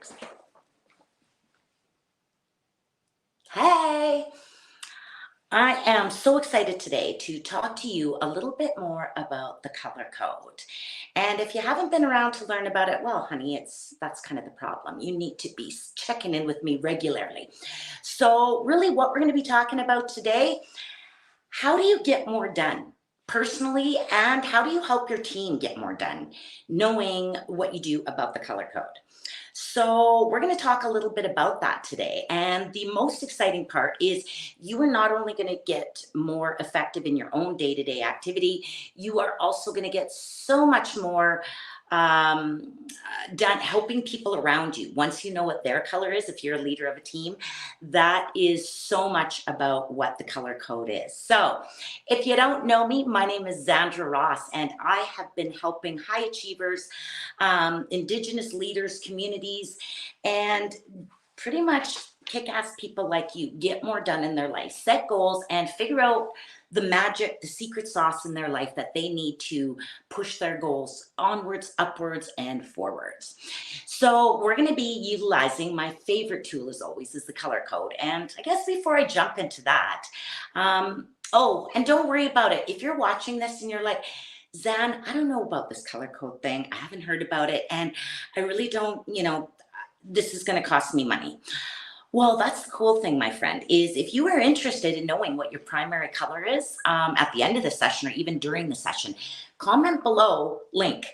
works. Hey, I am so excited today to talk to you a little bit more about the color code. And if you haven't been around to learn about it, well, honey, that's kind of the problem. You need to be checking in with me regularly. So, really, what we're going to be talking about today, how do you get more done personally, and how do you help your team get more done, knowing what you do about the color code? So, we're going to talk a little bit about that today. And the most exciting part is you are not only going to get more effective in your own day to day activity, you are also going to get so much more done helping people around you. Once you know what their color is, if you're a leader of a team, that is so much about what the color code is. So, if you don't know me, my name is Zandra Ross, and I have been helping high achievers, Indigenous leaders, communities, and pretty much kick-ass people like you get more done in their life, set goals, and figure out the magic, the secret sauce in their life that they need to push their goals onwards, upwards, and forwards. So we're going to be utilizing my favorite tool, as always, is the color code. And I guess before I jump into that, oh, and don't worry about it. If you're watching this and you're like, Zan, I don't know about this color code thing. I haven't heard about it. And I really don't, this is going to cost me money. Well, that's the cool thing, my friend, is if you are interested in knowing what your primary color is at the end of the session or even during the session, comment below, link.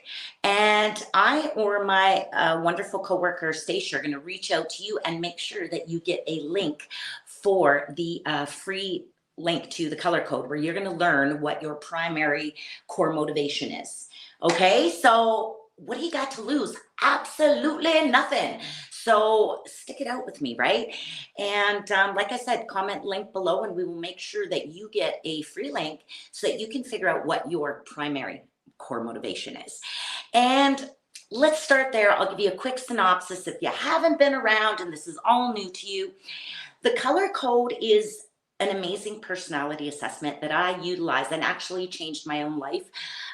And I or my wonderful coworker, Stacia, are going to reach out to you and make sure that you get a link for the free link to the color code where you're going to learn what your primary core motivation is. Okay, so what do you got to lose? Absolutely nothing. So stick it out with me, right? And like I said, comment link below and we will make sure that you get a free link so that you can figure out what your primary core motivation is. And let's start there. I'll give you a quick synopsis. If you haven't been around and this is all new to you, the color code is an amazing personality assessment that I utilize and actually changed my own life.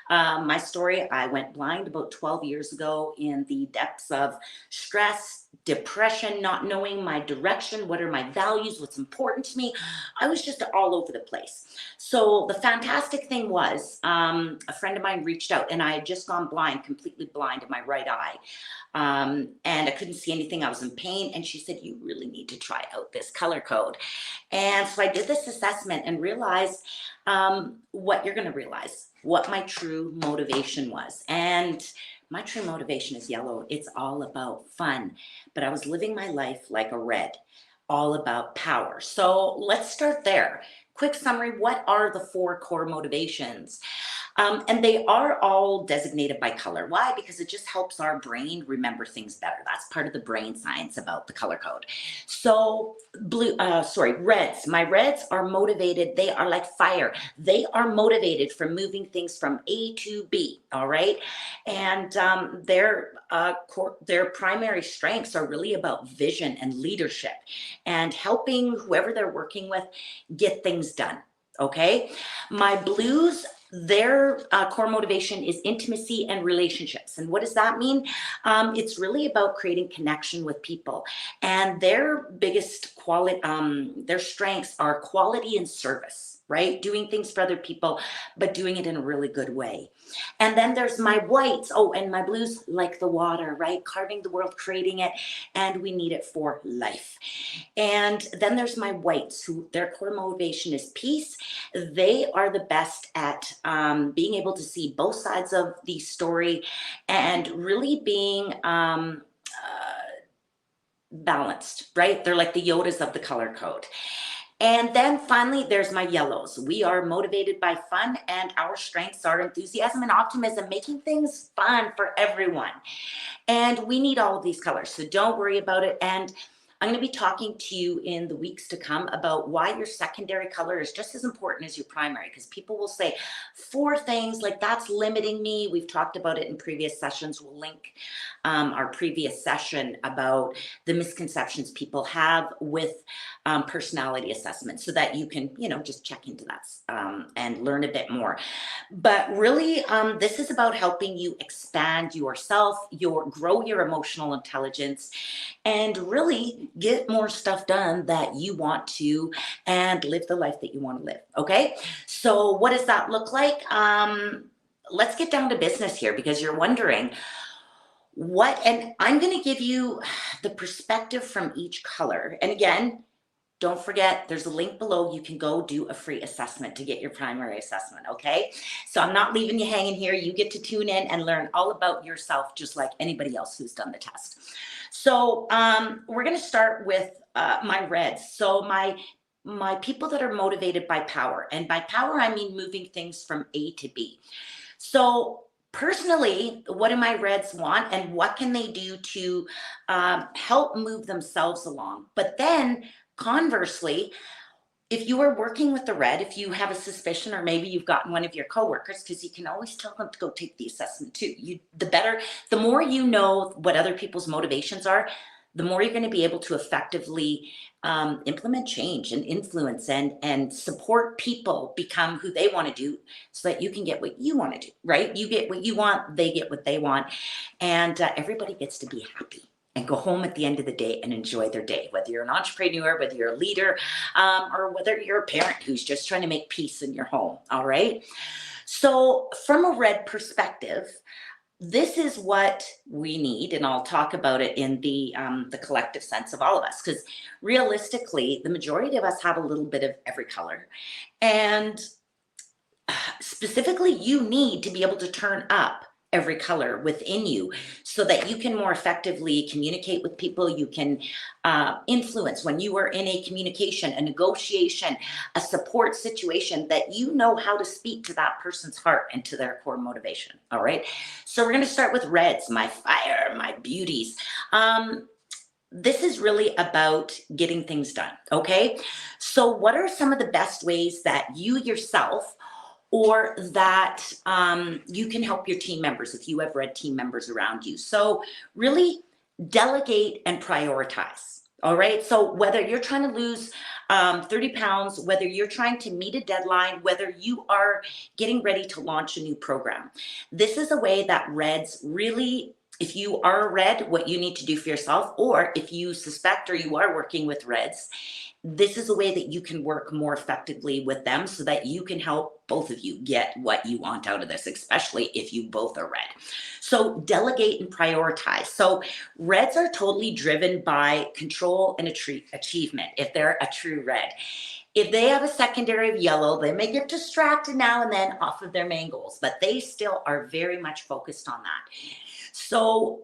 My story, I went blind about 12 years ago in the depths of stress, depression, not knowing my direction, what are my values, what's important to me. I was just all over the place. So the fantastic thing was a friend of mine reached out and I had just gone blind, completely blind in my right eye. And I couldn't see anything. I was in pain. And she said, you really need to try out this color code. And so I did this assessment and realized what you're going to realize, what my true motivation was. And my true motivation is yellow. It's all about fun. But I was living my life like a red, all about power. So let's start there. Quick summary. What are the 4 core motivations? And they are all designated by color. Why? Because it just helps our brain remember things better. That's part of the brain science about the color code. So reds. My reds are motivated. They are like fire. They are motivated for moving things from A to B. All right. And their primary strengths are really about vision and leadership and helping whoever they're working with get things done. Okay. My blues, their core motivation is intimacy and relationships. And what does that mean? It's really about creating connection with people. And their biggest their strengths are quality and service, right? Doing things for other people, but doing it in a really good way. And then there's my whites. Oh, and my blues, like the water, right? Carving the world, creating it, and we need it for life. And then there's my whites, who their core motivation is peace. They are the best at being able to see both sides of the story and really being balanced, right? They're like the Yodas of the color code. And then finally, there's my yellows. We are motivated by fun, and our strengths are enthusiasm and optimism, making things fun for everyone. And we need all of these colors, so don't worry about it. And I'm going to be talking to you in the weeks to come about why your secondary color is just as important as your primary, because people will say 4 things like that's limiting me. We've talked about it in previous sessions. We'll link our previous session about the misconceptions people have with personality assessment so that you can, just check into that and learn a bit more. But really, this is about helping you expand yourself, grow your emotional intelligence, and really get more stuff done that you want to and live the life that you want to live. Okay. So what does that look like? Let's get down to business here, because you're wondering and I'm going to give you the perspective from each color. And again, don't forget, there's a link below. You can go do a free assessment to get your primary assessment, okay? So I'm not leaving you hanging here. You get to tune in and learn all about yourself, just like anybody else who's done the test. So we're going to start with my reds. So my people that are motivated by power. And by power, I mean moving things from A to B. So personally, what do my reds want, and what can they do to help move themselves along? But then conversely, if you are working with the red, if you have a suspicion, or maybe you've gotten one of your coworkers, because you can always tell them to go take the assessment too. The more you know what other people's motivations are, the more you're going to be able to effectively implement change and influence and support people become who they want to do, so that you can get what you want to do, right? You get what you want, they get what they want, and everybody gets to be happy and go home at the end of the day and enjoy their day, whether you're an entrepreneur, whether you're a leader, or whether you're a parent who's just trying to make peace in your home, all right? So from a red perspective, this is what we need, and I'll talk about it in the collective sense of all of us, because realistically, the majority of us have a little bit of every color. And specifically, you need to be able to turn up every color within you so that you can more effectively communicate with people. You can influence when you are in a communication, a negotiation, a support situation, that you know how to speak to that person's heart and to their core motivation. All right. So we're going to start with reds, my fire, my beauties. This is really about getting things done. Okay. So what are some of the best ways that you yourself, or that you can help your team members if you have red team members around you? So really delegate and prioritize. All right. So whether you're trying to lose 30 pounds, whether you're trying to meet a deadline, whether you are getting ready to launch a new program, this is a way that reds really, if you are a red, what you need to do for yourself, or if you suspect or you are working with reds, this is a way that you can work more effectively with them so that you can help both of you get what you want out of this, especially if you both are red. So delegate and prioritize. So reds are totally driven by control and achievement if they're a true red. If they have a secondary of yellow, they may get distracted now and then off of their main goals, but they still are very much focused on that. So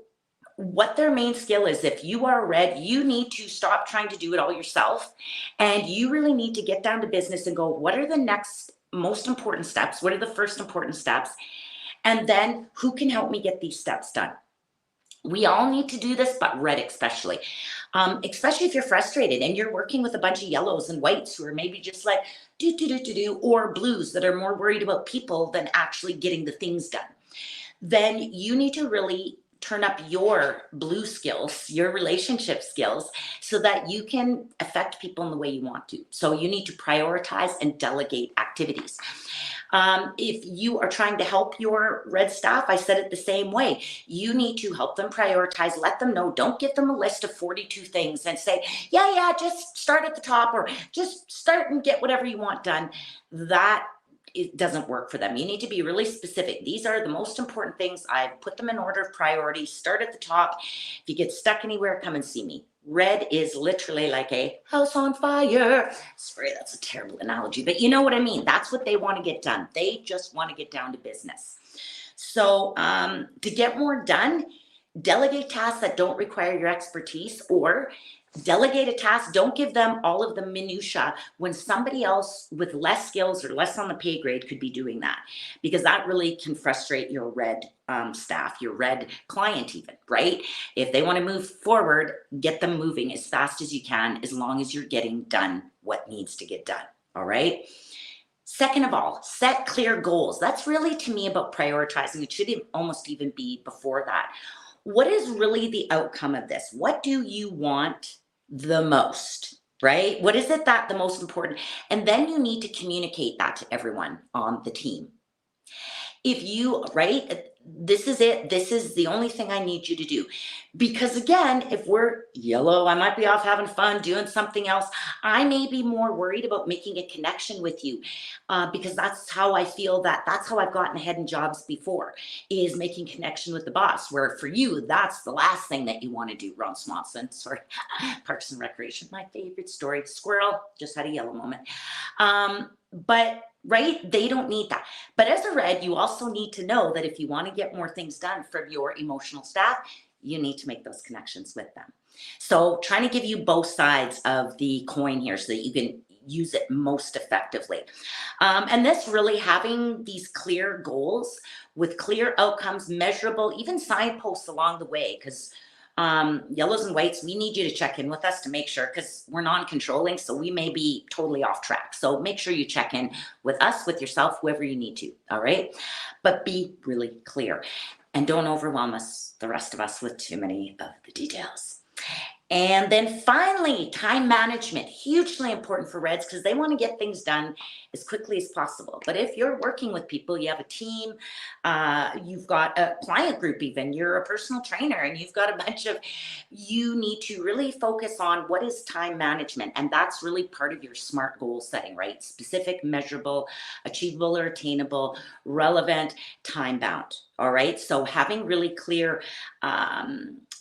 what their main skill is, if you are a red, you need to stop trying to do it all yourself, and you really need to get down to business and go, what are the next most important steps? What are the first important steps? And then who can help me get these steps done? We all need to do this, but red especially. Especially if you're frustrated and you're working with a bunch of yellows and whites who are maybe just like do, or blues that are more worried about people than actually getting the things done. Then you need to really turn up your blue skills, your relationship skills, so that you can affect people in the way you want to. So you need to prioritize and delegate activities. If you are trying to help your red staff, I said it the same way. You need to help them prioritize, let them know, don't give them a list of 42 things and say, yeah, just start at the top, or just start and get whatever you want done. That it doesn't work for them. You need to be really specific. These are the most important things. I put them in order of priority. Start at the top. If you get stuck anywhere, come and see me. Red is literally like a house on fire. Sorry, that's a terrible analogy, but you know what I mean. That's what they want to get done. They just want to get down to business. So to get more done, Delegate tasks that don't require your expertise, or delegate a task, don't give them all of the minutia when somebody else with less skills or less on the pay grade could be doing that, because that really can frustrate your red staff, your red client even, right? If they want to move forward, get them moving as fast as you can, as long as you're getting done what needs to get done. All right. Second of all, set clear goals. That's really, to me, about prioritizing. It should almost even be before that. What is really the outcome of this? What do you want the most, right? What is it that the most important? And then you need to communicate that to everyone on the team. If you, right, this is it, this is the only thing I need you to do. Because again, if we're yellow, I might be off having fun doing something else. I may be more worried about making a connection with you, because that's how I feel, that's how I've gotten ahead in jobs before, is making connection with the boss, where for you, that's the last thing that you want to do. Ron Swanson, sorry, Parks and Recreation, my favorite story. Squirrel, just had a yellow moment. But right, they don't need that. But as a red, you also need to know that if you want to get more things done from your emotional staff, you need to make those connections with them. So trying to give you both sides of the coin here so that you can use it most effectively. And this really, having these clear goals with clear outcomes, measurable, even signposts along the way, because yellows and whites, we need you to check in with us to make sure, because we're non-controlling, so we may be totally off track. So make sure you check in with us, with yourself, whoever you need to. All right, but be really clear and don't overwhelm us, the rest of us, with too many of the details. And then finally, time management, hugely important for Reds, because they want to get things done as quickly as possible. But if you're working with people, you have a team, you've got a client group even, you're a personal trainer, and you've got a bunch of, you need to really focus on what is time management. And that's really part of your SMART goal setting, right? Specific, measurable, achievable or attainable, relevant, time bound. All right. So having really clear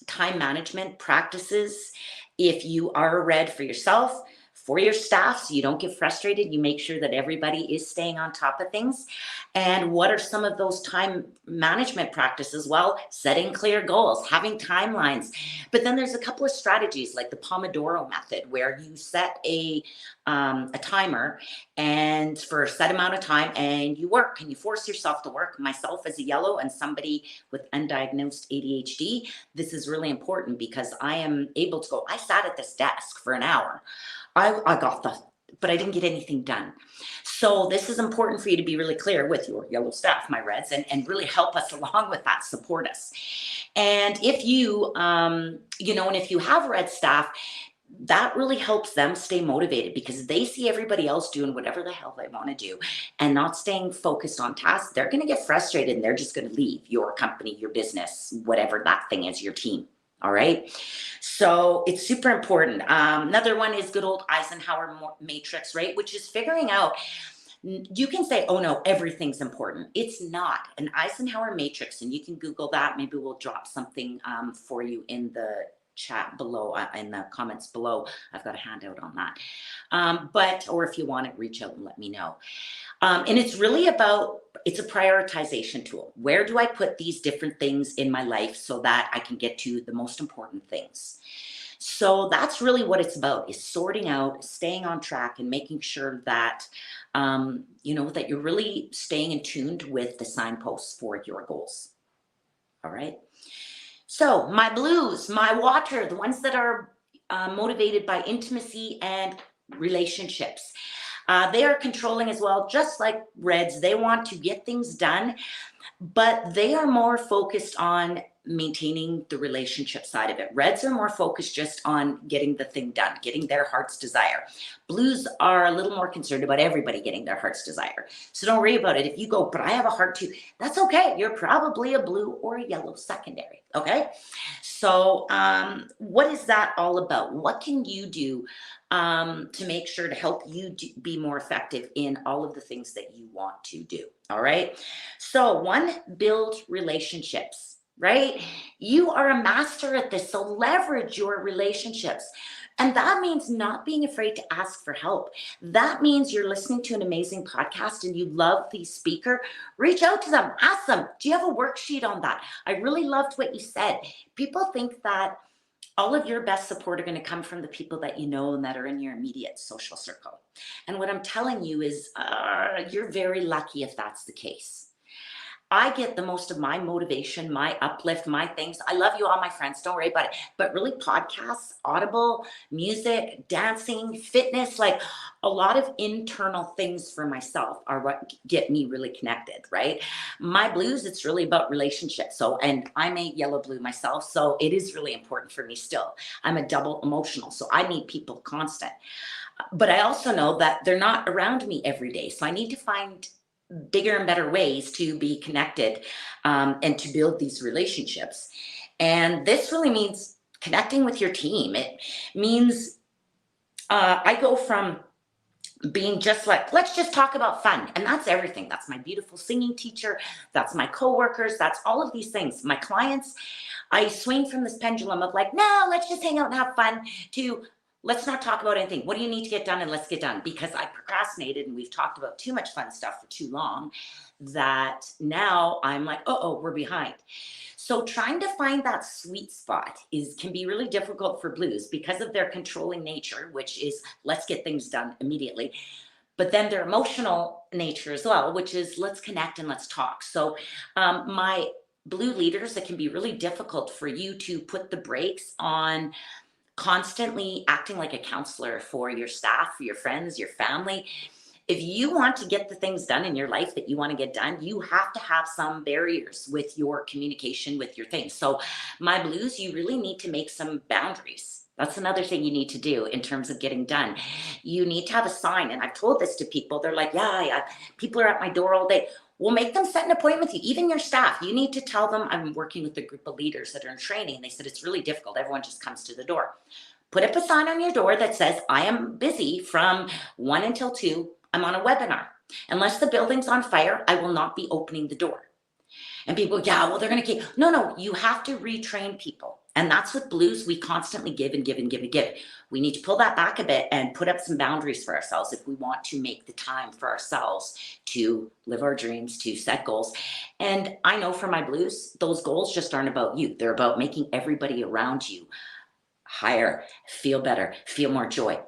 time management practices. If you are a red for yourself, for your staff, so you don't get frustrated, you make sure that everybody is staying on top of things. And what are some of those time management practices? Well, setting clear goals, having timelines. But then there's a couple of strategies like the Pomodoro method, where you set a timer and for a set amount of time, and you work and you force yourself to work. Myself as a yellow and somebody with undiagnosed ADHD, this is really important, because I am able to go, I sat at this desk for an hour. I got but I didn't get anything done. So this is important for you to be really clear with your yellow staff, my reds, and really help us along with that, support us. And if you, and if you have red staff, that really helps them stay motivated, because they see everybody else doing whatever the hell they want to do and not staying focused on tasks. They're going to get frustrated and they're just going to leave your company, your business, whatever that thing is, your team. All right. So it's super important. Another one is good old Eisenhower matrix, right? Which is figuring out, you can say, oh no, everything's important. It's not. An Eisenhower matrix, and you can Google that. Maybe we'll drop something for you in the chat below, in the comments below. I've got a handout on that. Or if you want it, reach out and let me know. And it's really about, it's a prioritization tool. Where do I put these different things in my life so that I can get to the most important things? So that's really what it's about, is sorting out, staying on track, and making sure that, that you're really staying in tuned with the signposts for your goals. All right. So my blues, my water, the ones that are motivated by intimacy and relationships. They are controlling as well, just like reds. They want to get things done, but they are more focused on maintaining the relationship side of it. Reds are more focused just on getting the thing done, getting their heart's desire. Blues are a little more concerned about everybody getting their heart's desire. So don't worry about it. If you go, but I have a heart too, that's okay. You're probably a blue or a yellow secondary. Okay. So what is that all about? What can you do to make sure to help you be more effective in all of the things that you want to do? All right. So one, build relationships. right? You are a master at this, so leverage your relationships. And that means not being afraid to ask for help. That means you're listening to an amazing podcast and you love the speaker. Reach out to them, ask them, do you have a worksheet on that? I really loved what you said. People think that all of your best support are going to come from the people that you know and that are in your immediate social circle. And what I'm telling you is you're very lucky if that's the case. I get the most of my motivation, my uplift, my things. I love you all, my friends. Don't worry about it. But really, podcasts, audible, music, dancing, fitness, like a lot of internal things for myself are what get me really connected, right? My blues, it's really about relationships. So, and I'm a yellow blue myself. So it is really important for me still. I'm a double emotional. So I need people constant. But I also know that they're not around me every day. So I need to find bigger and better ways to be connected and to build these relationships. And this really means connecting with your team. It means I go from being just like, let's just talk about fun. And that's everything. That's my beautiful singing teacher. That's my coworkers. That's all of these things. My clients, I swing from this pendulum of like, no, let's just hang out and have fun to let's not talk about anything. What do you need to get done? And let's get done, because I procrastinated and we've talked about too much fun stuff for too long that now I'm like, oh, we're behind. So trying to find that sweet spot can be really difficult for blues because of their controlling nature, which is let's get things done immediately. But then their emotional nature as well, which is let's connect and let's talk. So my blue leaders, it can be really difficult for you to put the brakes on constantly acting like a counselor for your staff, for your friends, your family. If you want to get the things done in your life that you want to get done, you have to have some barriers with your communication, with your things. So my blues, you really need to make some boundaries. That's another thing you need to do in terms of getting done. You need to have a sign. And I've told this to people. They're like, yeah, people are at my door all day. We'll make them set an appointment with you, even your staff. You need to tell them, I'm working with a group of leaders that are in training. And they said, it's really difficult. Everyone just comes to the door. Put up a sign on your door that says, I am busy from 1 until 2. I'm on a webinar. Unless the building's on fire, I will not be opening the door. And people, yeah, well, they're going to keep. No, you have to retrain people. And that's what blues, we constantly give and give and give and give. We need to pull that back a bit and put up some boundaries for ourselves if we want to make the time for ourselves to live our dreams, to set goals. And I know for my blues, those goals just aren't about you. They're about making everybody around you higher, feel better, feel more joy,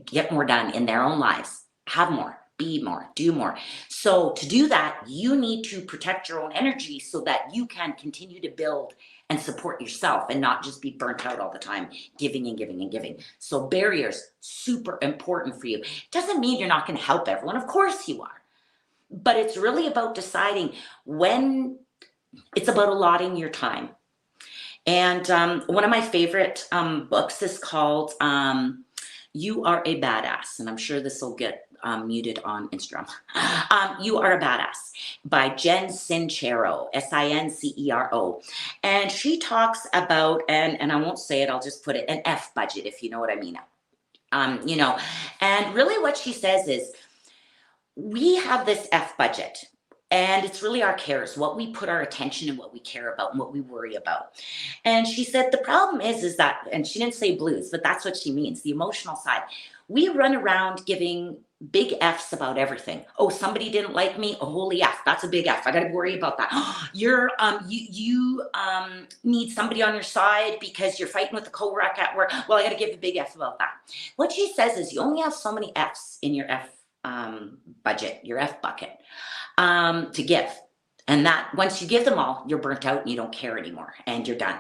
get more done in their own lives, have more, be more, do more. So to do that, you need to protect your own energy so that you can continue to build and support yourself and not just be burnt out all the time, giving and giving and giving. So barriers, super important for you. Doesn't mean you're not going to help everyone. Of course you are. But it's really about deciding when. It's about allotting your time. And one of my favorite books is called You Are a Badass. And I'm sure this will get muted on Instagram. You Are a Badass by Jen Sincero, Sincero. And she talks about, and I won't say it, I'll just put it, an F budget, if you know what I mean. And really what she says is, we have this F budget. And it's really our cares, what we put our attention and what we care about and what we worry about. And she said, the problem is that, and she didn't say blues, but that's what she means, the emotional side. We run around giving big F's about everything. Oh, somebody didn't like me. Oh, holy F, that's a big F. I got to worry about that. You need somebody on your side because you're fighting with a coworker at work. Well, I got to give a big F about that. What she says is you only have so many F's in your F budget, your F bucket. To give. And that once you give them all, you're burnt out and you don't care anymore and you're done.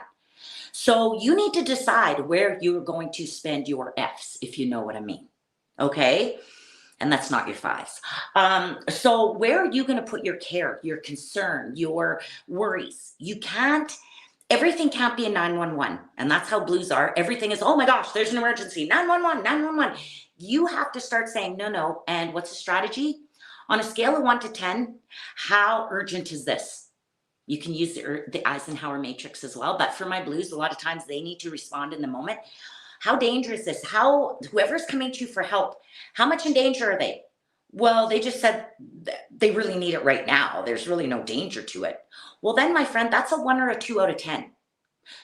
So you need to decide where you're going to spend your F's, if you know what I mean. Okay? And that's not your fives. So where are you going to put your care, your concern, your worries? Everything can't be a 911. And that's how blues are. Everything is, oh my gosh, there's an emergency. 911, 911. You have to start saying no. And what's the strategy? On a scale of 1 to 10, how urgent is this? You can use the Eisenhower matrix as well. But for my blues, a lot of times they need to respond in the moment. How dangerous is this? Whoever's coming to you for help, how much in danger are they? Well, they just said they really need it right now. There's really no danger to it. Well, then, my friend, that's a 1 or a 2 out of 10.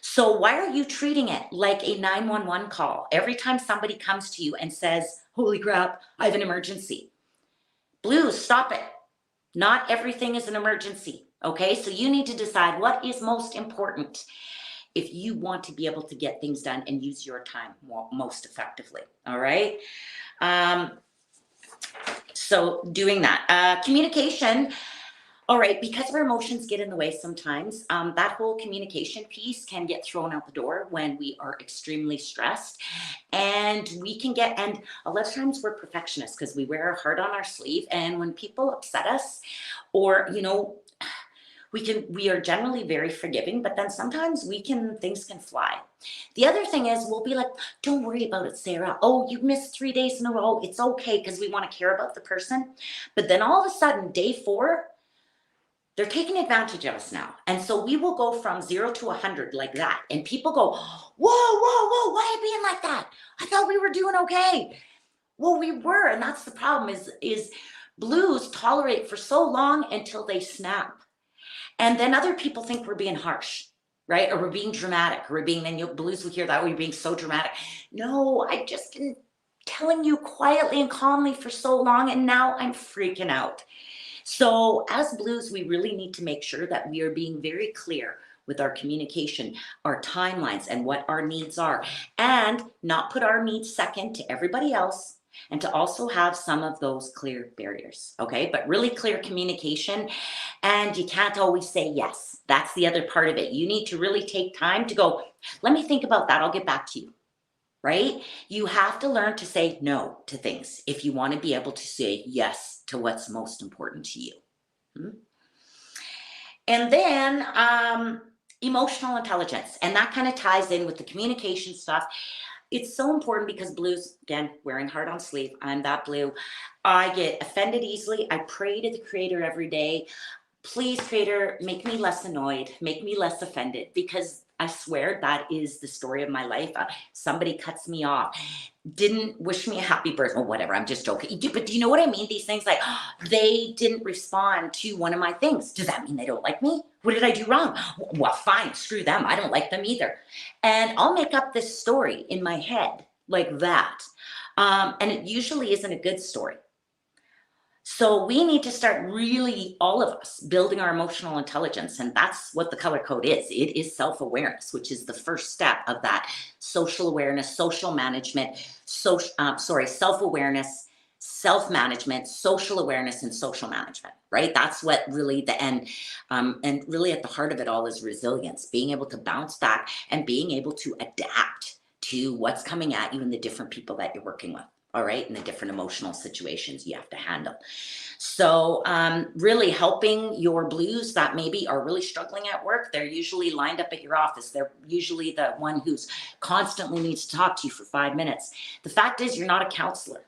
So why are you treating it like a 911 call every time somebody comes to you and says, holy crap, I have an emergency? Blues, stop it. Not everything is an emergency. Okay, so you need to decide what is most important if you want to be able to get things done and use your time most effectively. All right. Um, so doing that, communication. All right, because our emotions get in the way sometimes, that whole communication piece can get thrown out the door when we are extremely stressed. And we can get, and a lot of times we're perfectionists because we wear our heart on our sleeve. And when people upset us, or, we are generally very forgiving, but then sometimes things can fly. The other thing is we'll be like, don't worry about it, Sarah. Oh, you missed 3 days in a row. It's okay, because we want to care about the person. But then all of a sudden, day 4, they're taking advantage of us now. And so we will go from 0 to 100 like that. And people go, whoa, whoa, whoa, why are you being like that? I thought we were doing okay. Well, we were. And that's the problem is blues tolerate for so long until they snap. And then other people think we're being harsh, right? Or we're being dramatic, or we're being, then blues will hear that, you're being so dramatic. No, I've just been telling you quietly and calmly for so long, and now I'm freaking out. So as blues, we really need to make sure that we are being very clear with our communication, our timelines, and what our needs are, and not put our needs second to everybody else, and to also have some of those clear barriers, okay? But really clear communication, and you can't always say yes. That's the other part of it. You need to really take time to go, let me think about that. I'll get back to you, right? You have to learn to say no to things if you want to be able to say yes to what's most important to you. And then emotional intelligence, and that kind of ties in with the communication stuff. It's so important because blues, again, wearing heart on sleeve, I'm that blue. I get offended easily. I pray to the creator every day. Please, creator, make me less annoyed, make me less offended, because I swear that is the story of my life. Somebody cuts me off, didn't wish me a happy birthday, or whatever. I'm just joking. But do you know what I mean? These things like, they didn't respond to one of my things. Does that mean they don't like me? What did I do wrong? Well, fine, screw them. I don't like them either. And I'll make up this story in my head like that. And it usually isn't a good story. So we need to start really, all of us, building our emotional intelligence. And that's what the color code is. It is self-awareness, which is the first step of that social awareness, social management, self-awareness, self-management, social awareness, and social management, right? That's what really the end, and really at the heart of it all is resilience, being able to bounce back and being able to adapt to what's coming at you and the different people that you're working with. All right, and the different emotional situations you have to handle. So really helping your blues that maybe are really struggling at work. They're usually lined up at your office. They're usually the one who's constantly needs to talk to you for 5 minutes. The fact is, you're not a counselor.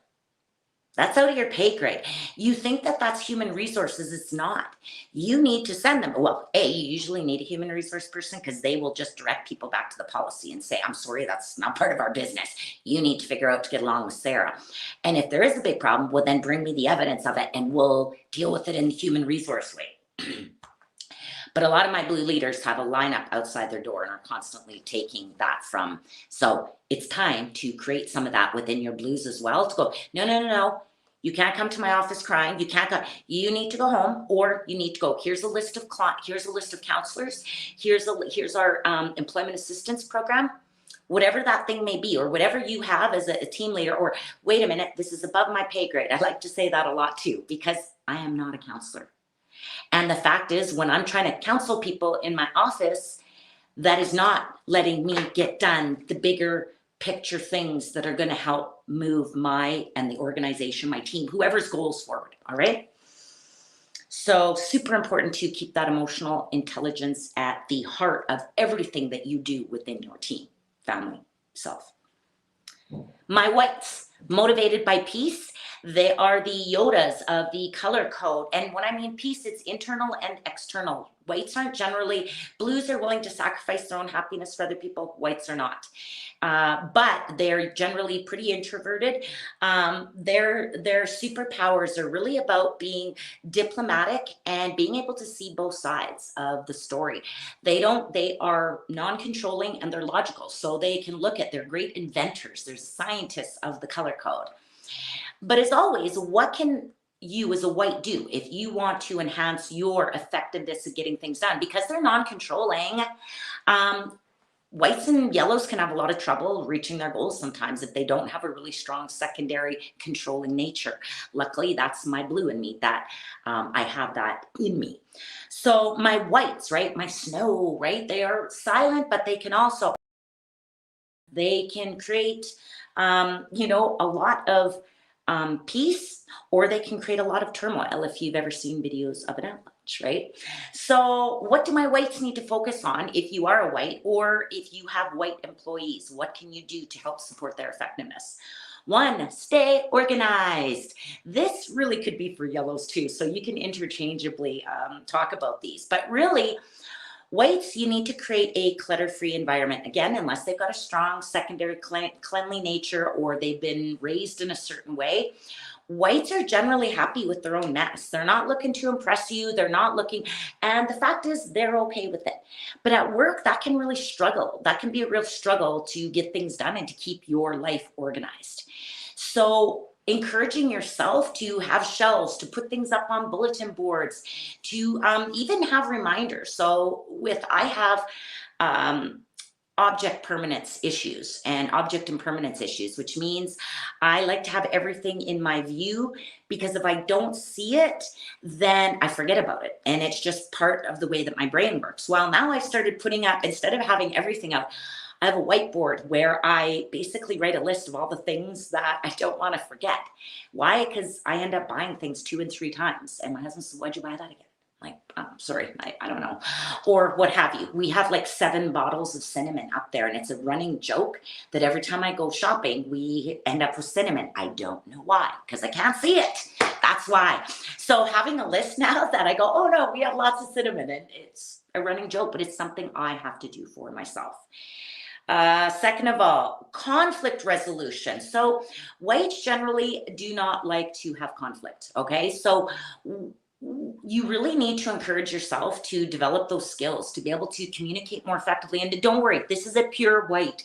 That's out of your pay grade. You think that that's human resources. It's not. You need to send them. Well, you usually need a human resource person because they will just direct people back to the policy and say, I'm sorry, that's not part of our business. You need to figure out to get along with Sarah. And if there is a big problem, well, then bring me the evidence of it and we'll deal with it in the human resource way. But a lot of my blue leaders have a lineup outside their door and are constantly taking that from. So it's time to create some of that within your blues as well, to go, no, no, no, no. You can't come to my office crying. You can't go. You need to go home, or you need to go. Here's a list of counselors. Here's our employment assistance program. Whatever that thing may be, or whatever you have as a team leader, or wait a minute, this is above my pay grade. I like to say that a lot too, because I am not a counselor. And the fact is, when I'm trying to counsel people in my office, that is not letting me get done the bigger picture things that are going to help move my and the organization, my team, whoever's goals forward. All right. So super important to keep that emotional intelligence at the heart of everything that you do within your team, family, self. My whites, motivated by peace. They are the Yodas of the color code. And when I mean peace, it's internal and external. Whites aren't generally, blues are willing to sacrifice their own happiness for other people. Whites are not. but they're generally pretty introverted. Their superpowers are really about being diplomatic and being able to see both sides of the story. They are non-controlling and they're logical, so they can look at, they're great inventors, they're scientists of the color code. But as always, what can you as a white do if you want to enhance your effectiveness of getting things done? Because they're non-controlling, um, whites and yellows can have a lot of trouble reaching their goals sometimes if they don't have a really strong secondary controlling nature. Luckily, that's my blue in me, that I have that in me. So my whites, right, my snow, right, they are silent, but they can create, a lot of peace, or they can create a lot of turmoil if you've ever seen videos of an avalanche, right? So, what do my whites need to focus on if you are a white, or if you have white employees? What can you do to help support their effectiveness? One, stay organized. This really could be for yellows too, so you can interchangeably talk about these. But really, whites, you need to create a clutter-free environment. Again, unless they've got a strong secondary cleanly nature or they've been raised in a certain way, whites are generally happy with their own mess. They're not looking to impress you. They're not looking, and the fact is they're okay with it. But at work, that can really struggle. That can be a real struggle to get things done and to keep your life organized. So encouraging yourself to have shelves, to put things up on bulletin boards, to even have reminders. So I have um, object permanence issues and object impermanence issues, which means I like to have everything in my view, because if I don't see it, then I forget about it. And it's just part of the way that my brain works. Well, now I've started putting up, instead of having everything up, I have a whiteboard where I basically write a list of all the things that I don't want to forget. Why? Because I end up buying things 2 and 3 times. And my husband says, "Why'd you buy that again?" Like, sorry, I don't know. Or what have you. We have like 7 bottles of cinnamon up there. And it's a running joke that every time I go shopping, we end up with cinnamon. I don't know why, because I can't see it. That's why. So having a list now that I go, oh no, we have lots of cinnamon. And it's a running joke, but it's something I have to do for myself. Second of all, conflict resolution. So whites generally do not like to have conflict. Okay. So you really need to encourage yourself to develop those skills to be able to communicate more effectively. And don't worry, this is a pure white.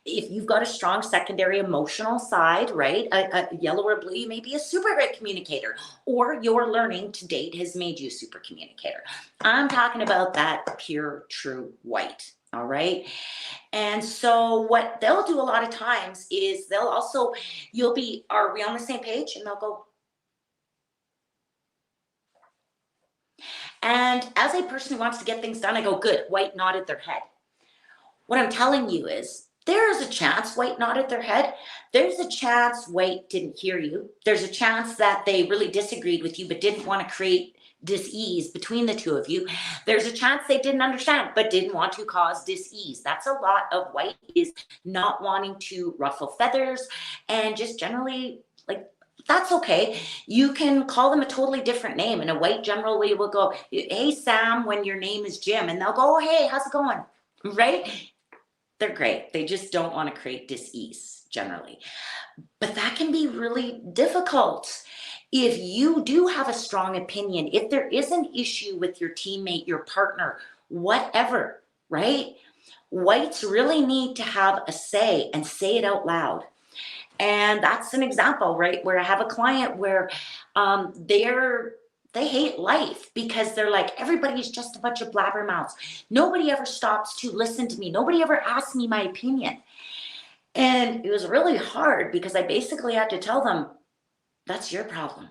If you've got a strong secondary emotional side, right, a yellow or blue, you may be a super great communicator, or your learning to date has made you a super communicator. I'm talking about that pure, true white. All right. And so what they'll do a lot of times is are we on the same page? And they'll go, and as a person who wants to get things done, I go, good, white nodded their head. What I'm telling you is there is a chance white nodded their head. There's a chance white didn't hear you. There's a chance that they really disagreed with you, but didn't want to create dis-ease between the two of you. There's a chance they didn't understand, but didn't want to cause dis-ease. That's a lot of white, is not wanting to ruffle feathers and just generally, like, that's okay. You can call them a totally different name, and a white generally will go, "Hey Sam," when your name is Jim, and they'll go, "Oh, hey, how's it going?" Right? They're great. They just don't want to create dis-ease generally. But that can be really difficult. If you do have a strong opinion, if there is an issue with your teammate, your partner, whatever, right? Whites really need to have a say and say it out loud. And that's an example, right? Where I have a client where they hate life because they're like, everybody's just a bunch of blabbermouths. Nobody ever stops to listen to me. Nobody ever asks me my opinion. And it was really hard because I basically had to tell them, that's your problem.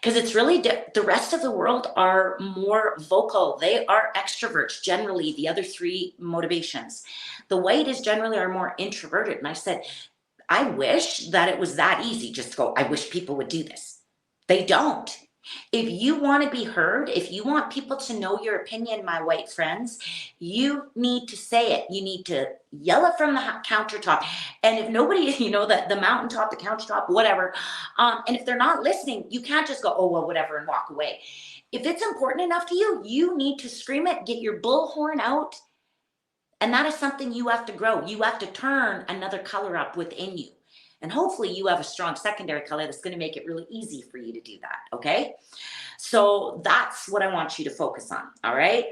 Because it's really the rest of the world are more vocal. They are extroverts, generally, the other 3 motivations. The white is generally are more introverted. And I said, I wish that it was that easy just to go, I wish people would do this. They don't. If you want to be heard, if you want people to know your opinion, my white friends, you need to say it. You need to yell it from the countertop. And if nobody, the mountaintop, the countertop, whatever, and if they're not listening, you can't just go, oh, well, whatever, and walk away. If it's important enough to you, you need to scream it, get your bullhorn out, And that is something you have to grow. You have to turn another color up within you. And hopefully you have a strong secondary color that's going to make it really easy for you to do that. Okay. So that's what I want you to focus on. All right.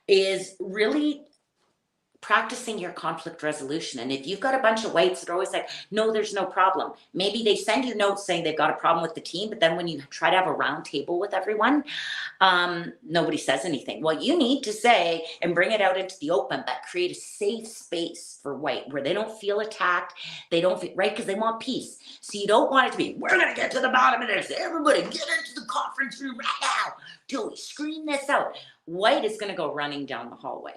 Is really practicing your conflict resolution. And if you've got a bunch of whites that are always like, no, there's no problem. Maybe they send you notes saying they've got a problem with the team, but then when you try to have a round table with everyone, nobody says anything. Well, you need to say and bring it out into the open, but create a safe space for white where they don't feel attacked. They don't feel right because they want peace. So you don't want it to be, we're going to get to the bottom of this. Everybody get into the conference room right now till we scream this out. White is going to go running down the hallway.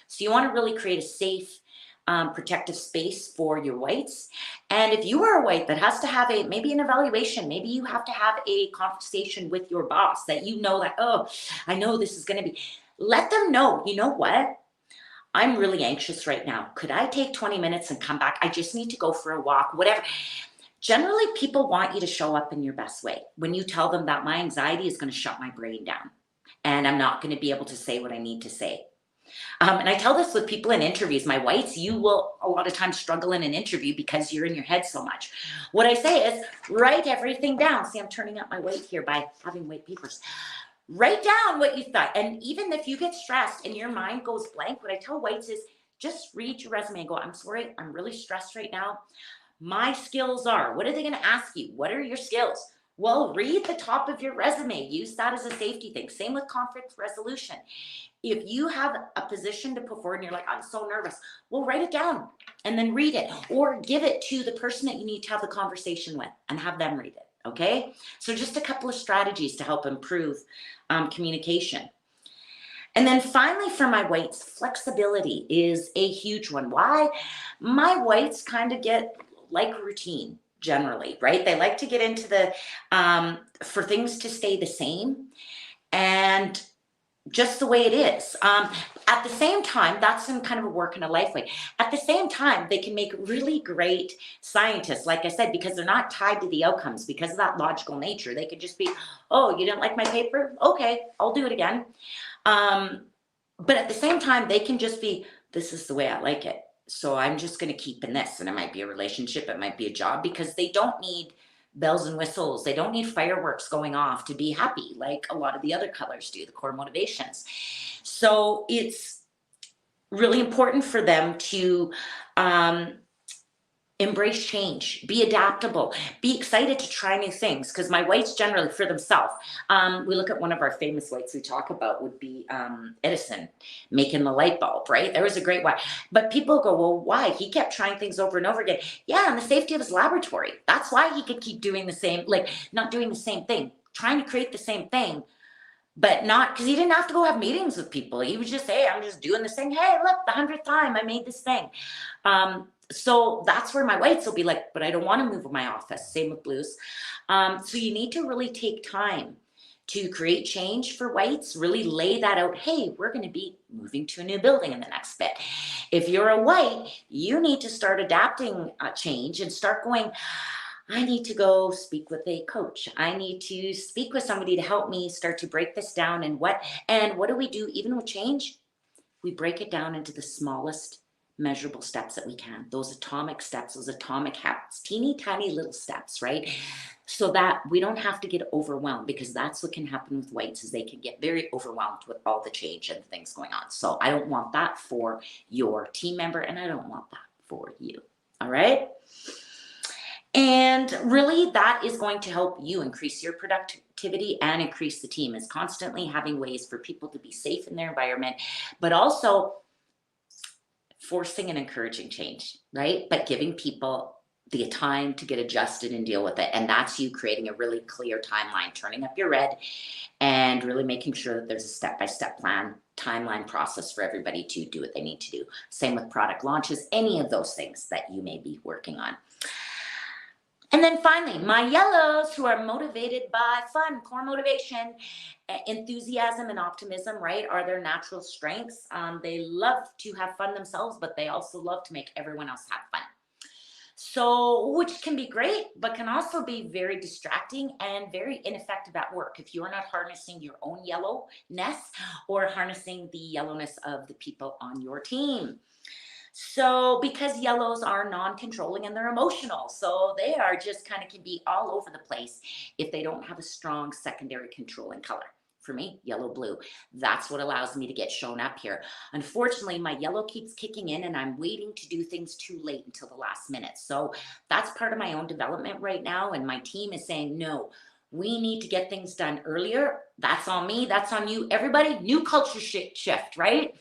So you want to really create a safe, protective space for your whites. And if you are a white that has to have maybe an evaluation, maybe you have to have a conversation with your boss that you know that, oh, I know this is going to be, let them know, you know what? I'm really anxious right now. Could I take 20 minutes and come back? I just need to go for a walk, whatever. Generally, people want you to show up in your best way. When you tell them that my anxiety is going to shut my brain down and I'm not going to be able to say what I need to say. And I tell this with people in interviews, my whites, you will a lot of times struggle in an interview because you're in your head so much. What I say is write everything down. See, I'm turning up my weight here by having white papers. Write down what you thought. And even if you get stressed and your mind goes blank, what I tell whites is just read your resume and go, I'm sorry, I'm really stressed right now. My skills are, what are they going to ask you? What are your skills? Well, read the top of your resume. Use that as a safety thing. Same with conflict resolution. If you have a position to put forward and you're like, I'm so nervous, well, write it down and then read it or give it to the person that you need to have the conversation with and have them read it. Okay. So just a couple of strategies to help improve communication. And then finally, for my whites, flexibility is a huge one. Why? My whites kind of get like routine generally, right? They like to get into the, for things to stay the same and just the way it is. At the same time, that's in kind of a work and a life way. At the same time, they can make really great scientists, like I said, because they're not tied to the outcomes because of that logical nature. They could just be, oh, you didn't like my paper? Okay, I'll do it again. But at the same time, they can just be, this is the way I like it. So I'm just going to keep in this. And it might be a relationship, it might be a job, because they don't need bells and whistles. They don't need fireworks going off to be happy like a lot of the other colors do, the core motivations. So it's really important for them to embrace change, be adaptable, be excited to try new things. Because my whites generally for themselves, we look at one of our famous whites we talk about would be Edison making the light bulb, right? There was a great one. But people go, well, why? He kept trying things over and over again. Yeah, in the safety of his laboratory. That's why he could keep doing the same, like not doing the same thing, trying to create the same thing, but not because he didn't have to go have meetings with people. He was just, hey, I'm just doing this thing. Hey, look, the 100th time I made this thing. So that's where my whites will be like, but I don't want to move my office. Same with blues. So you need to really take time to create change for whites, really lay that out. Hey, we're going to be moving to a new building in the next bit. If you're a white, you need to start adapting change and start going, I need to go speak with a coach. I need to speak with somebody to help me start to break this down. And what do we do even with change? We break it down into the smallest measurable steps that we can, those atomic steps, those atomic habits, teeny tiny little steps, right? So that we don't have to get overwhelmed, because that's what can happen with whites, is they can get very overwhelmed with all the change and things going on. So I don't want that for your team member, and I don't want that for you. All right. And really that is going to help you increase your productivity and increase the team, is constantly having ways for people to be safe in their environment, but also forcing and encouraging change, right? But giving people the time to get adjusted and deal with it. And that's you creating a really clear timeline, turning up your red and really making sure that there's a step-by-step plan, timeline process for everybody to do what they need to do. Same with product launches, any of those things that you may be working on. And then finally, my yellows, who are motivated by fun, core motivation, enthusiasm, and optimism, right, are their natural strengths. They love to have fun themselves, but they also love to make everyone else have fun. So, which can be great, but can also be very distracting and very ineffective at work if you're not harnessing your own yellowness or harnessing the yellowness of the people on your team. So, because yellows are non controlling and they're emotional, so they are just kind of can be all over the place if they don't have a strong secondary controlling color. For me, yellow blue. That's what allows me to get shown up here. Unfortunately, my yellow keeps kicking in and I'm waiting to do things too late until the last minute. So, that's part of my own development right now. And my team is saying, no, we need to get things done earlier. That's on me. That's on you. Everybody, new culture shift, right?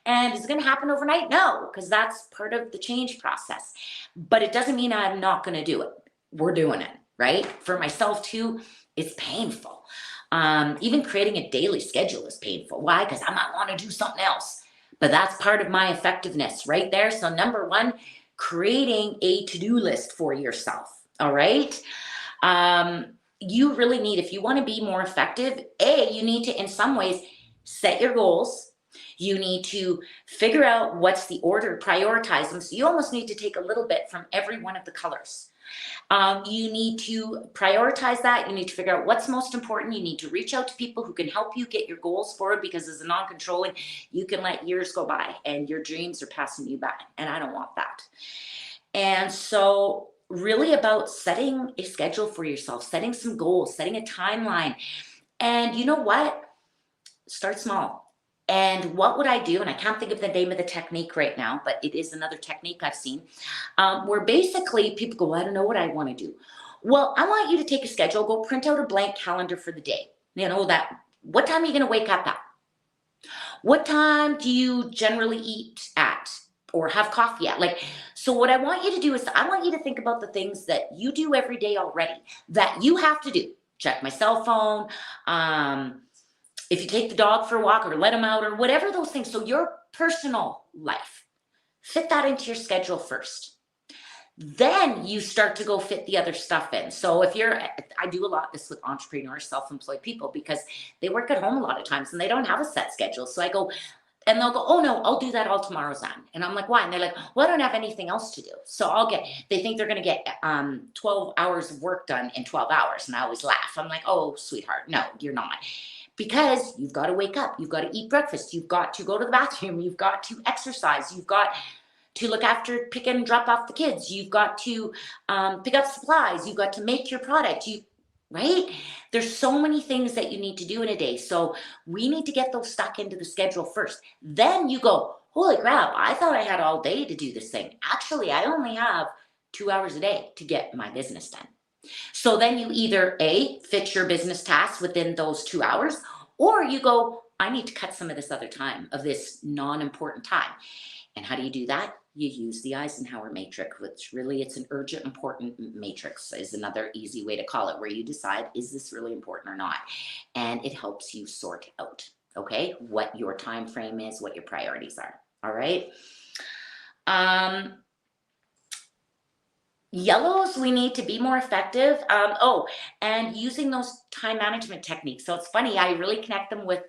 And is it going to happen overnight? No, because that's part of the change process. But it doesn't mean I'm not going to do it. We're doing it, right? For myself too, it's painful. Even creating a daily schedule is painful. Why? Because I might want to do something else. But that's part of my effectiveness right there. So, number one, creating a to do list for yourself. All right. You really need, if you want to be more effective, you need to, in some ways, set your goals. You need to figure out what's the order, prioritize them. So you almost need to take a little bit from every one of the colors. You need to prioritize that. You need to figure out what's most important. You need to reach out to people who can help you get your goals forward, because as a non-controlling, you can let years go by and your dreams are passing you by. And I don't want that. And so, really about setting a schedule for yourself, setting some goals, setting a timeline. And you know what? Start small. And what would I do? And I can't think of the name of the technique right now, but it is another technique I've seen, where basically people go, I don't know what I want to do. Well, I want you to take a schedule, go print out a blank calendar for the day. You know, that what time are you going to wake up at? What time do you generally eat at or have coffee at? Like, so what I want you to do is I want you to think about the things that you do every day already that you have to do. Check my cell phone. If you take the dog for a walk or let him out or whatever those things. So your personal life, fit that into your schedule first. Then you start to go fit the other stuff in. So I do a lot this with entrepreneurs, self-employed people, because they work at home a lot of times and they don't have a set schedule. So I go, and they'll go, oh no, I'll do that all tomorrow, Zan. And I'm like, why? And they're like, well, I don't have anything else to do. So they think they're going to get 12 hours of work done in 12 hours. And I always laugh. I'm like, oh, sweetheart, no, you're not. Because you've got to wake up, you've got to eat breakfast, you've got to go to the bathroom, you've got to exercise, you've got to look after, pick and drop off the kids, you've got to pick up supplies, you've got to make your product, right? There's so many things that you need to do in a day. So we need to get those stuck into the schedule first. Then you go, holy crap, I thought I had all day to do this thing. Actually, I only have 2 hours a day to get my business done. So then you either fit your business tasks within those 2 hours, or you go, I need to cut some of this other time, of this non-important time. And how do you do that? You use the Eisenhower matrix, which really it's an urgent important matrix is another easy way to call it, where you decide, is this really important or not? And it helps you sort out, okay, what your time frame is, what your priorities are. All right. Yellows, we need to be more effective. And using those time management techniques. So it's funny, I really connect them with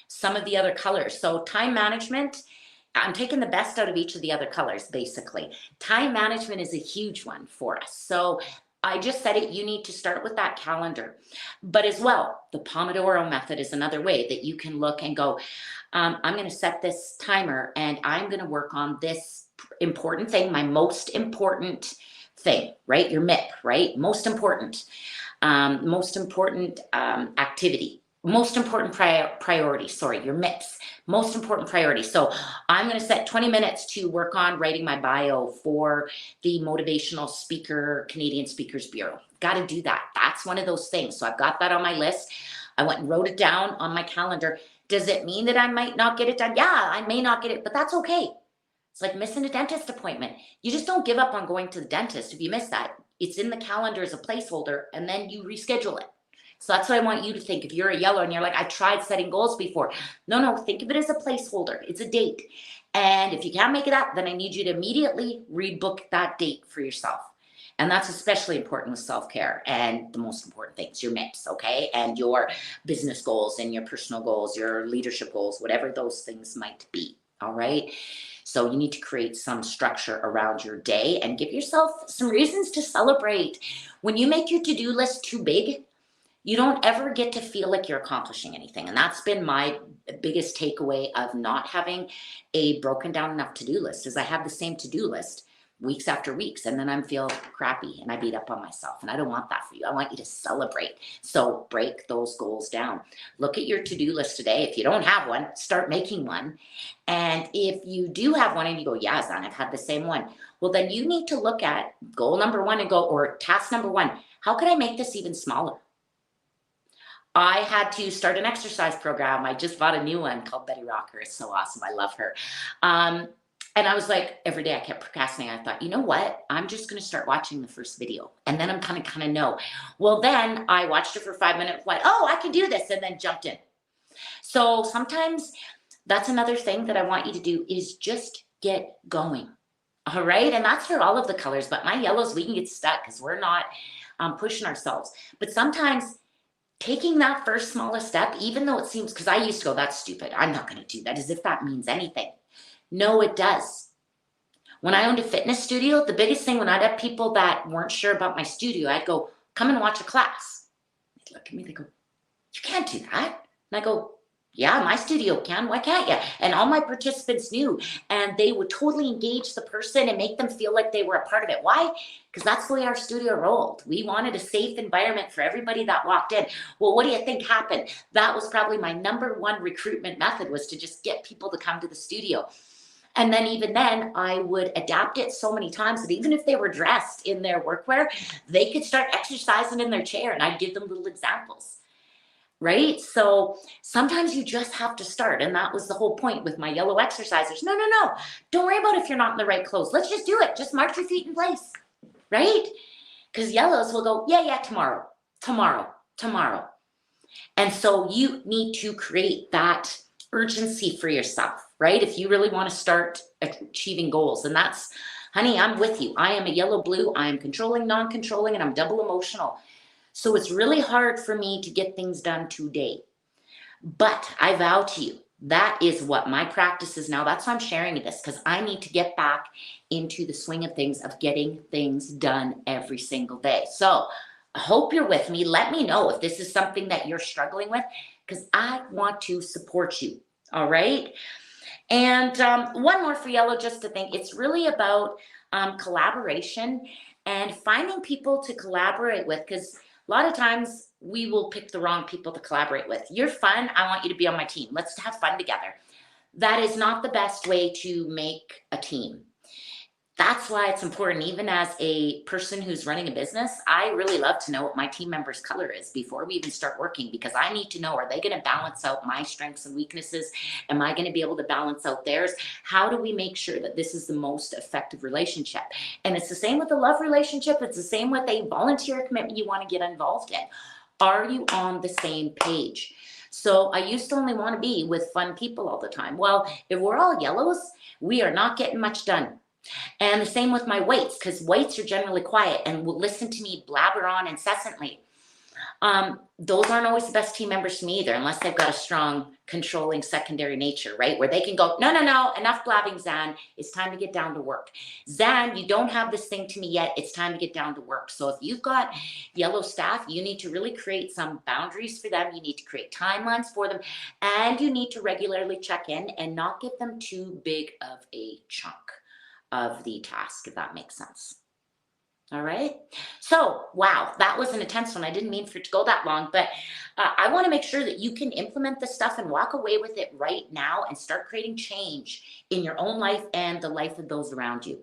some of the other colors. So time management, I'm taking the best out of each of the other colors, basically. Time management is a huge one for us. So I just said it, you need to start with that calendar. But as well, the Pomodoro method is another way that you can look and go, I'm going to set this timer and I'm going to work on this important thing, my most important thing, right? Your MIP, right? Most important activity, most important priority, sorry, your MIPS, most important priority. So I'm going to set 20 minutes to work on writing my bio for the Motivational Speaker, Canadian Speakers Bureau. Got to do that. That's one of those things. So I've got that on my list. I went and wrote it down on my calendar. Does it mean that I might not get it done? Yeah, I may not get it, but that's okay. It's like missing a dentist appointment. You just don't give up on going to the dentist. If you miss that, it's in the calendar as a placeholder and then you reschedule it. So that's what I want you to think. If you're a yellow and you're like, I tried setting goals before. No, think of it as a placeholder. It's a date. And if you can't make it up, then I need you to immediately rebook that date for yourself. And that's especially important with self-care and the most important things, your MIPS, okay? And your business goals and your personal goals, your leadership goals, whatever those things might be, all right? So you need to create some structure around your day and give yourself some reasons to celebrate. When you make your to-do list too big, you don't ever get to feel like you're accomplishing anything. And that's been my biggest takeaway of not having a broken down enough to-do list is I have the same to-do list weeks after weeks, and then I'm feel crappy and I beat up on myself. And I don't want that for you. I want you to celebrate. So break those goals down. Look at your to-do list today. If you don't have one, start making one. And if you do have one and you go, yeah, Zan, I've had the same one. Well, then you need to look at goal number one and go, or task number one, how can I make this even smaller? I had to start an exercise program. I just bought a new one called Betty Rocker. It's so awesome. I love her. And I was like, every day I kept procrastinating. I thought, you know what? I'm just going to start watching the first video. And then I'm kind of know. Well, then I watched it for 5 minutes, like, oh, I can do this. And then jumped in. So sometimes that's another thing that I want you to do is just get going. All right. And that's for all of the colors. But my yellows, we can get stuck because we're not pushing ourselves. But sometimes taking that first smallest step, even though it seems, because I used to go, that's stupid. I'm not going to do that as if that means anything. No, it does. When I owned a fitness studio, the biggest thing when I'd have people that weren't sure about my studio, I'd go, come and watch a class. They'd look at me, they go, you can't do that. And I go, yeah, my studio can. Why can't you? And all my participants knew, and they would totally engage the person and make them feel like they were a part of it. Why? Because that's the way our studio rolled. We wanted a safe environment for everybody that walked in. Well, what do you think happened? That was probably my number one recruitment method, was to just get people to come to the studio. And then even then, I would adapt it so many times that even if they were dressed in their workwear, they could start exercising in their chair, and I'd give them little examples. Right? So sometimes you just have to start. And that was the whole point with my yellow exercisers. No. Don't worry about if you're not in the right clothes. Let's just do it. Just march your feet in place. Right? Because yellows will go, yeah, tomorrow. And so you need to create that urgency for yourself, right? If you really want to start achieving goals. And that's, honey, I'm with you. I am a yellow blue. I am controlling, non-controlling, and I'm double emotional. So it's really hard for me to get things done today. But I vow to you, that is what my practice is now. That's why I'm sharing this, because I need to get back into the swing of things, of getting things done every single day. So I hope you're with me. Let me know if this is something that you're struggling with, because I want to support you. All right. And one more for yellow, just to think, it's really about collaboration and finding people to collaborate with, because a lot of times we will pick the wrong people to collaborate with. You're fun. I want you to be on my team. Let's have fun together. That is not the best way to make a team. That's why it's important, even as a person who's running a business, I really love to know what my team member's color is before we even start working, because I need to know, are they going to balance out my strengths and weaknesses? Am I going to be able to balance out theirs? How do we make sure that this is the most effective relationship? And it's the same with a love relationship. It's the same with a volunteer commitment you want to get involved in. Are you on the same page? So I used to only want to be with fun people all the time. Well, if we're all yellows, we are not getting much done. And the same with my whites, because whites are generally quiet and will listen to me blabber on incessantly. Those aren't always the best team members to me either, unless they've got a strong, controlling secondary nature, right? Where they can go, no, enough blabbing, Zan. It's time to get down to work. Zan, you don't have this thing to me yet. It's time to get down to work. So if you've got yellow staff, you need to really create some boundaries for them. You need to create timelines for them, and you need to regularly check in and not give them too big of a chunk of the task, if that makes sense. All right. So, wow, that was an intense one. I didn't mean for it to go that long, but I want to make sure that you can implement this stuff and walk away with it right now and start creating change in your own life and the life of those around you.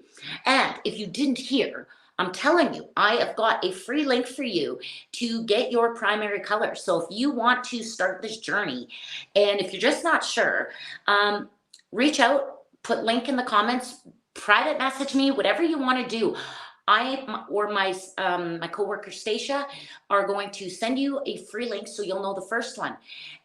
And if you didn't hear, I'm telling you, I have got a free link for you to get your primary color. So if you want to start this journey, and if you're just not sure, reach out, put link in the comments, private message me, whatever you want to do. I or my coworker Stacia are going to send you a free link so you'll know the first one.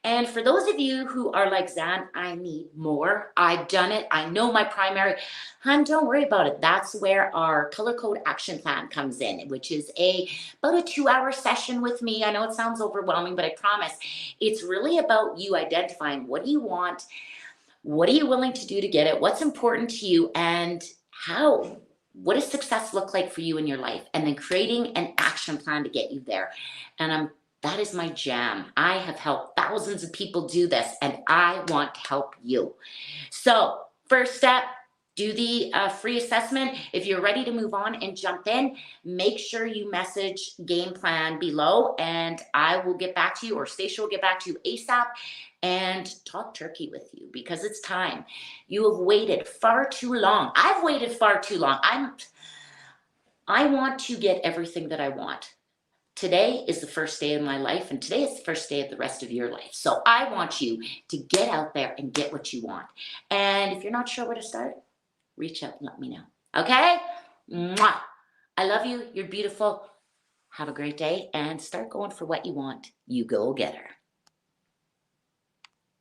And for those of you who are like, Zan, I need more. I've done it. I know my primary. Hun, don't worry about it. That's where our color code action plan comes in, which is about a 2-hour session with me. I know it sounds overwhelming, but I promise it's really about you identifying what do you want. What are you willing to do to get it? What's important to you? And what does success look like for you in your life? And then creating an action plan to get you there. And that is my jam. I have helped thousands of people do this, and I want to help you. So, first step, do the free assessment. If you're ready to move on and jump in, make sure you message game plan below, and I will get back to you, or Stacia will get back to you ASAP and talk turkey with you, because it's time. You have waited far too long. I've waited far too long. I want to get everything that I want. Today is the first day of my life, and today is the first day of the rest of your life. So I want you to get out there and get what you want. And if you're not sure where to start, reach out and let me know. Okay? Mwah. I love you. You're beautiful. Have a great day and start going for what you want. You go getter.